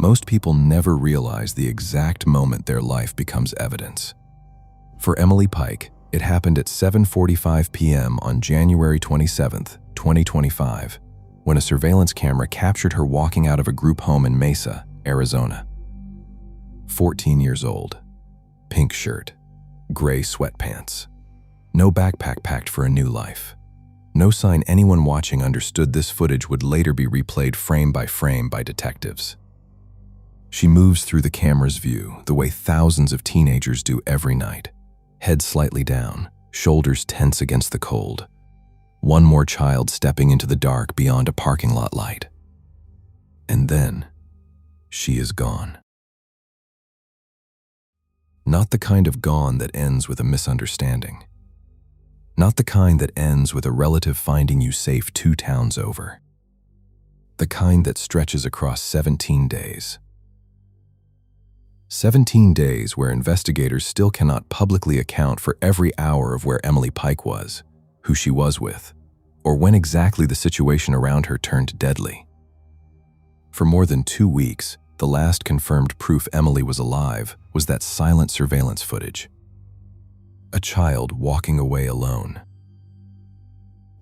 Most people never realize the exact moment their life becomes evidence. For Emily Pike, it happened at 7:45 p.m. on January 27, 2025, when a surveillance camera captured her walking out of a group home in Mesa, Arizona. 14 years old, pink shirt, gray sweatpants. No backpack packed for a new life. No sign anyone watching understood this footage would later be replayed frame by frame by detectives. She moves through the camera's view the way thousands of teenagers do every night, head slightly down, shoulders tense against the cold. One more child stepping into the dark beyond a parking lot light. And then, she is gone. Not the kind of gone that ends with a misunderstanding. Not the kind that ends with a relative finding you safe 2 towns over. The kind that stretches across 17 days. 17 days where investigators still cannot publicly account for every hour of where Emily Pike was, who she was with, or when exactly the situation around her turned deadly. For more than 2 weeks, the last confirmed proof Emily was alive was that silent surveillance footage. A child walking away alone.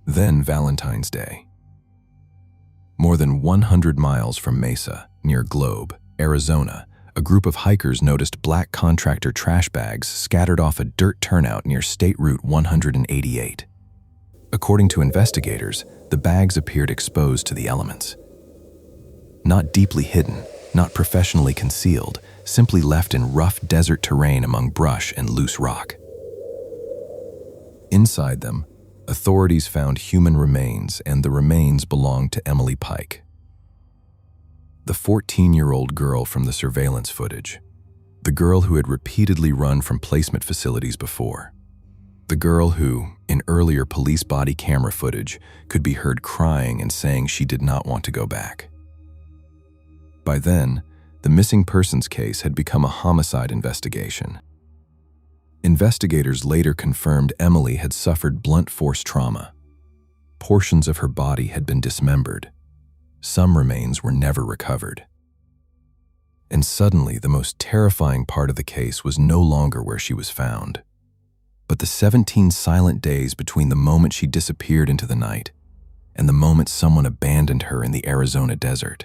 Then Valentine's Day. More than 100 miles from Mesa, near Globe, Arizona, a group of hikers noticed black contractor trash bags scattered off a dirt turnout near State Route 188. According to investigators, the bags appeared exposed to the elements. Not deeply hidden, not professionally concealed, simply left in rough desert terrain among brush and loose rock. Inside them, authorities found human remains, and the remains belonged to Emily Pike. The 14-year-old girl from the surveillance footage. The girl who had repeatedly run from placement facilities before. The girl who, in earlier police body camera footage, could be heard crying and saying she did not want to go back. By then, the missing persons case had become a homicide investigation. Investigators later confirmed Emily had suffered blunt force trauma. Portions of her body had been dismembered. Some remains were never recovered. And suddenly, the most terrifying part of the case was no longer where she was found, but the 17 silent days between the moment she disappeared into the night and the moment someone abandoned her in the Arizona desert.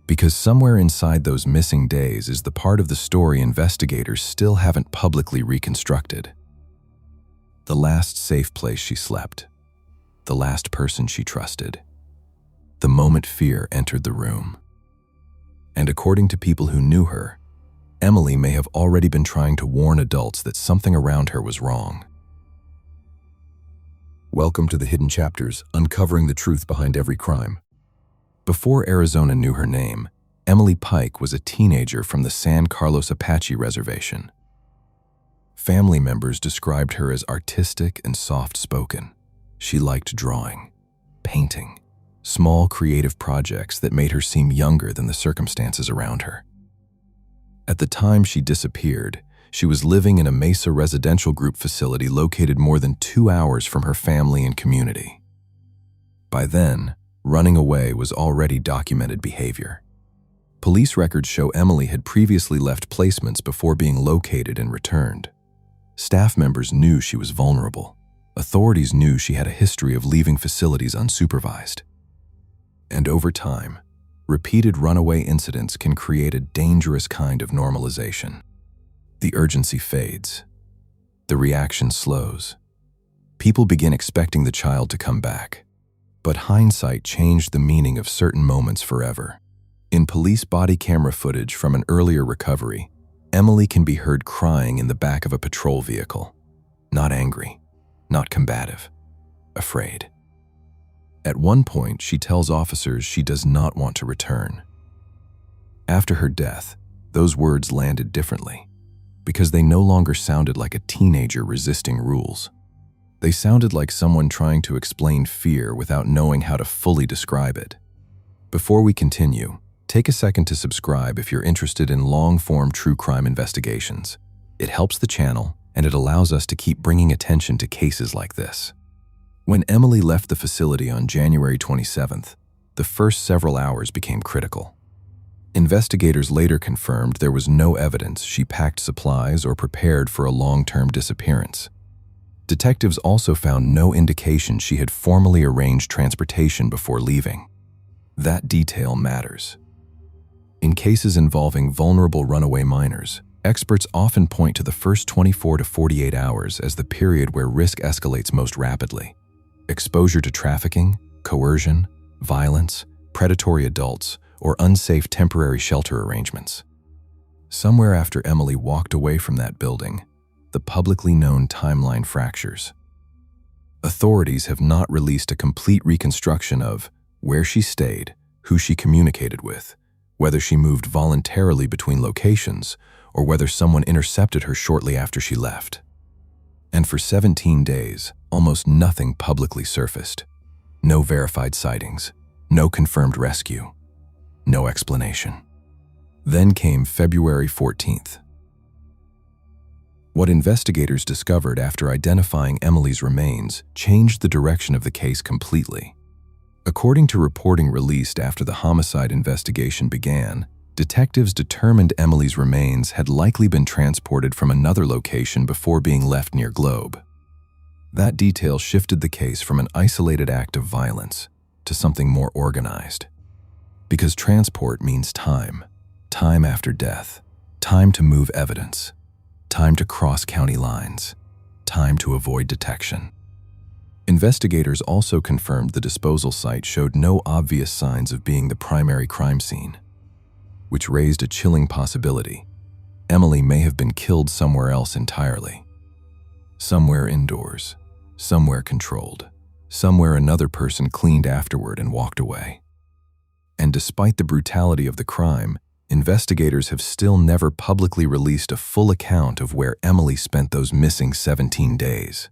Because somewhere inside those missing days is the part of the story investigators still haven't publicly reconstructed. The last safe place she slept. The last person she trusted. The moment fear entered the room. And according to people who knew her, Emily may have already been trying to warn adults that something around her was wrong. Welcome to the Hidden Chapters, uncovering the truth behind every crime. Before Arizona knew her name, Emily Pike was a teenager from the San Carlos Apache Reservation. Family members described her as artistic and soft-spoken. She liked drawing, painting, small creative projects that made her seem younger than the circumstances around her. At the time she disappeared, she was living in a Mesa residential group facility located more than 2 hours from her family and community. By then, running away was already documented behavior. Police records show Emily had previously left placements before being located and returned. Staff members knew she was vulnerable. Authorities knew she had a history of leaving facilities unsupervised. And over time, repeated runaway incidents can create a dangerous kind of normalization. The urgency fades. The reaction slows. People begin expecting the child to come back. But hindsight changed the meaning of certain moments forever. In police body camera footage from an earlier recovery, Emily can be heard crying in the back of a patrol vehicle. Not angry, not combative, afraid. At one point, she tells officers she does not want to return. After her death, those words landed differently, because they no longer sounded like a teenager resisting rules. They sounded like someone trying to explain fear without knowing how to fully describe it. Before we continue, take a second to subscribe if you're interested in long-form true crime investigations. It helps the channel, and it allows us to keep bringing attention to cases like this. When Emily left the facility on January 27th, the first several hours became critical. Investigators later confirmed there was no evidence she packed supplies or prepared for a long-term disappearance. Detectives also found no indication she had formally arranged transportation before leaving. That detail matters. In cases involving vulnerable runaway minors, experts often point to the first 24 to 48 hours as the period where risk escalates most rapidly. Exposure to trafficking, coercion, violence, predatory adults, or unsafe temporary shelter arrangements. Somewhere after Emily walked away from that building, the publicly known timeline fractures. Authorities have not released a complete reconstruction of where she stayed, who she communicated with, whether she moved voluntarily between locations, or whether someone intercepted her shortly after she left. And for 17 days, almost nothing publicly surfaced. No verified sightings, no confirmed rescue, no explanation. Then came February 14th. What investigators discovered after identifying Emily's remains changed the direction of the case completely. According to reporting released after the homicide investigation began, detectives determined Emily's remains had likely been transported from another location before being left near Globe. That detail shifted the case from an isolated act of violence to something more organized. Because transport means time, time after death, time to move evidence, time to cross county lines, time to avoid detection. Investigators also confirmed the disposal site showed no obvious signs of being the primary crime scene, which raised a chilling possibility. Emily may have been killed somewhere else entirely. Somewhere indoors, somewhere controlled, somewhere another person cleaned afterward and walked away. And despite the brutality of the crime, investigators have still never publicly released a full account of where Emily spent those missing 17 days.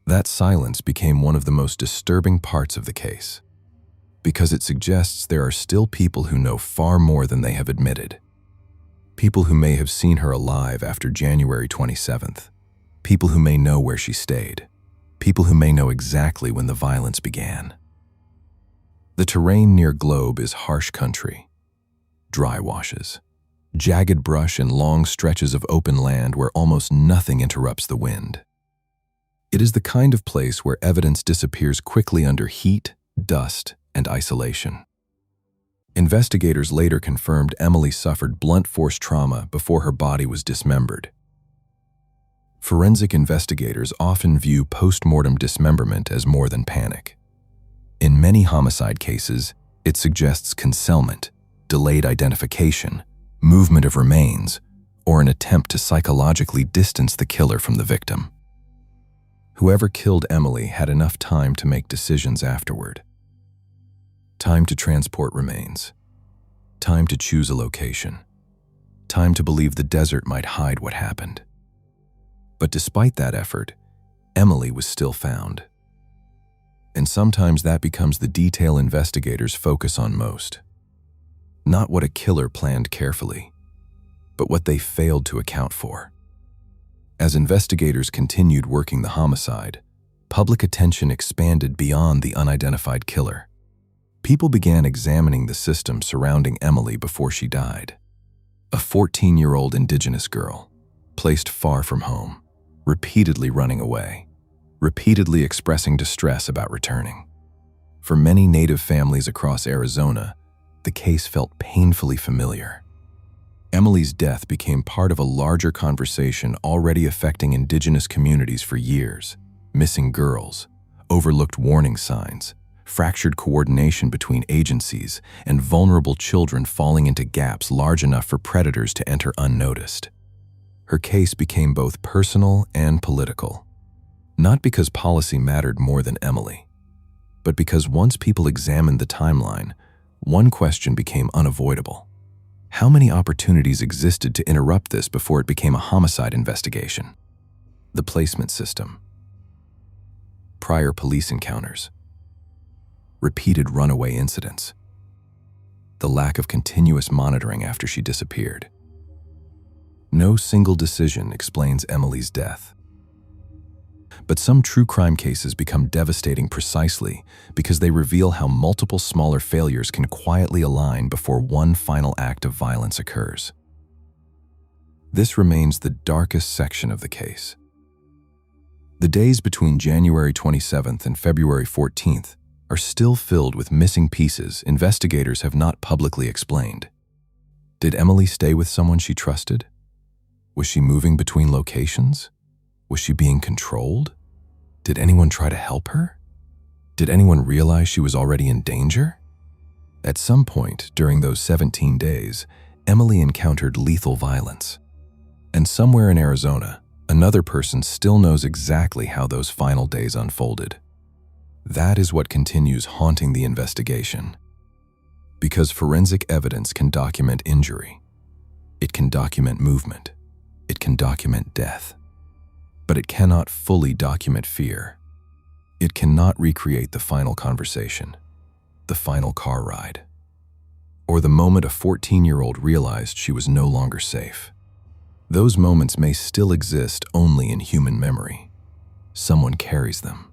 That silence became one of the most disturbing parts of the case, because it suggests there are still people who know far more than they have admitted. People who may have seen her alive after January 27th. People who may know where she stayed. People who may know exactly when the violence began. The terrain near Globe is harsh country. Dry washes, jagged brush, and long stretches of open land where almost nothing interrupts the wind. It is the kind of place where evidence disappears quickly under heat, dust, and isolation. Investigators later confirmed Emily suffered blunt force trauma before her body was dismembered. Forensic investigators often view post-mortem dismemberment as more than panic. In many homicide cases, it suggests concealment, delayed identification, movement of remains, or an attempt to psychologically distance the killer from the victim. Whoever killed Emily had enough time to make decisions afterward. Time to transport remains. Time to choose a location. Time to believe the desert might hide what happened. But despite that effort, Emily was still found. And sometimes that becomes the detail investigators focus on most. Not what a killer planned carefully, but what they failed to account for. As investigators continued working the homicide, public attention expanded beyond the unidentified killer. People began examining the system surrounding Emily before she died. A 14-year-old Indigenous girl, placed far from home, repeatedly running away, repeatedly expressing distress about returning. For many Native families across Arizona, the case felt painfully familiar. Emily's death became part of a larger conversation already affecting Indigenous communities for years. Missing girls, overlooked warning signs, fractured coordination between agencies, and vulnerable children falling into gaps large enough for predators to enter unnoticed. Her case became both personal and political, not because policy mattered more than Emily, but because once people examined the timeline, one question became unavoidable. How many opportunities existed to interrupt this before it became a homicide investigation? The placement system. Prior police encounters. Repeated runaway incidents. The lack of continuous monitoring after she disappeared. No single decision explains Emily's death. But some true crime cases become devastating precisely because they reveal how multiple smaller failures can quietly align before one final act of violence occurs. This remains the darkest section of the case. The days between January 27th and February 14th are still filled with missing pieces investigators have not publicly explained. Did Emily stay with someone she trusted? Was she moving between locations? Was she being controlled? Did anyone try to help her? Did anyone realize she was already in danger? At some point during those 17 days, Emily encountered lethal violence. And somewhere in Arizona, another person still knows exactly how those final days unfolded. That is what continues haunting the investigation. Because forensic evidence can document injury. It can document movement. It can document death. But it cannot fully document fear. It cannot recreate the final conversation, the final car ride, or the moment a 14-year-old realized she was no longer safe. Those moments may still exist only in human memory. Someone carries them.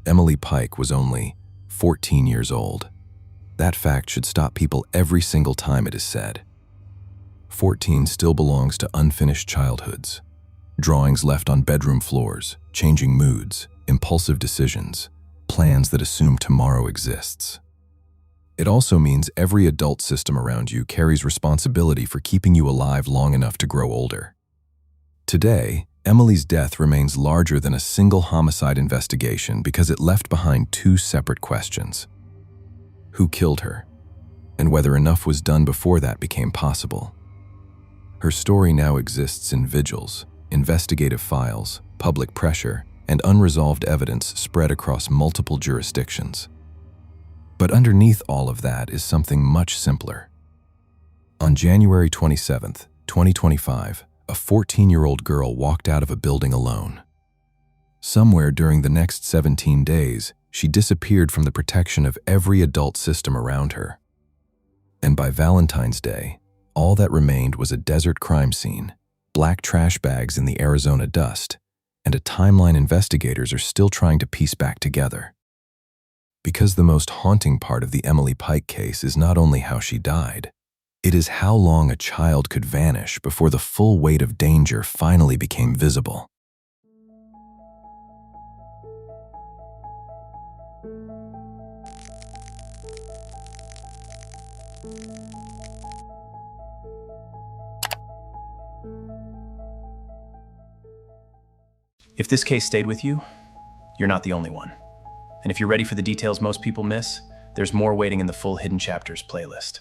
Emily Pike was only 14 years old. That fact should stop people every single time it is said. 14 still belongs to unfinished childhoods. Drawings left on bedroom floors, changing moods, impulsive decisions, plans that assume tomorrow exists. It also means every adult system around you carries responsibility for keeping you alive long enough to grow older. Today, Emily's death remains larger than a single homicide investigation because it left behind two separate questions. Who killed her? And whether enough was done before that became possible. Her story now exists in vigils, investigative files, public pressure, and unresolved evidence spread across multiple jurisdictions. But underneath all of that is something much simpler. On January 27, 2025, a 14-year-old girl walked out of a building alone. Somewhere during the next 17 days, she disappeared from the protection of every adult system around her. And by Valentine's Day, all that remained was a desert crime scene, black trash bags in the Arizona dust, and a timeline investigators are still trying to piece back together. Because the most haunting part of the Emily Pike case is not only how she died, it is how long a child could vanish before the full weight of danger finally became visible. If this case stayed with you, you're not the only one. And if you're ready for the details most people miss, there's more waiting in the full Hidden Chapters playlist.